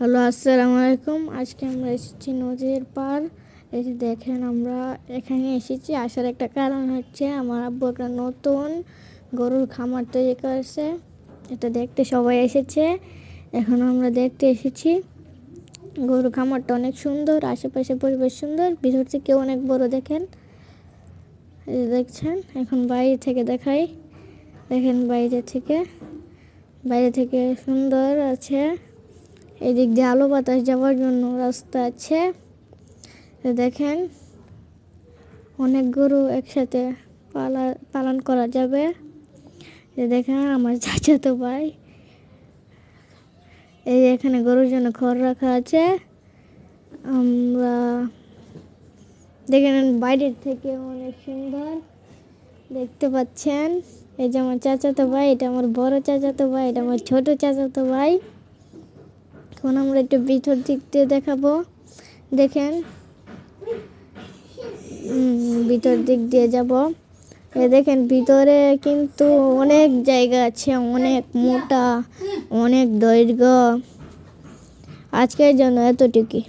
Hello, আসসালামু আলাইকুম। আজকে আমরা এসেছি নদীর পার। এই যে দেখেন, আমরা এখানে এসেছি আসার একটা কারণ হচ্ছে আমার আব্বু একটা নতুন গরুর খামার তৈরি করেছে। এটা দেখতে সবাই এসেছে। এখন আমরা দেখতে এসেছি। গরুর খামারটা অনেক সুন্দর, আশেপাশে পরিবেশ সুন্দর, ভিতর থেকে অনেক বড়। দেখেন, এই যে দেখছেন। এখন বাইরে থেকে দেখাই। দেখেন, বাইরে থেকে সুন্দর আছে। এদিক দিয়ে আলো বাতাস যাওয়ার জন্য রাস্তা আছে। দেখেন, অনেক গরু একসাথে পালন করা যাবে। দেখেন, আমার চাচাতো ভাই। এই এখানে গরুর জন্য খড় রাখা আছে। আমরা দেখেন, বাইরের থেকে অনেক সুন্দর দেখতে পাচ্ছেন। এই যে আমার চাচাতো ভাই, এটা আমার বড় চাচাতো ভাই, এটা আমার ছোট চাচাতো ভাই। এখন আমরা একটু ভিতর দিক দিয়ে দেখাবো। দেখেন, ভিতর দিক দিয়ে যাব। দেখেন, ভিতরে কিন্তু অনেক জায়গা আছে, অনেক মোটা, অনেক দৈর্ঘ্য। আজকের জন্য এতটুকুই।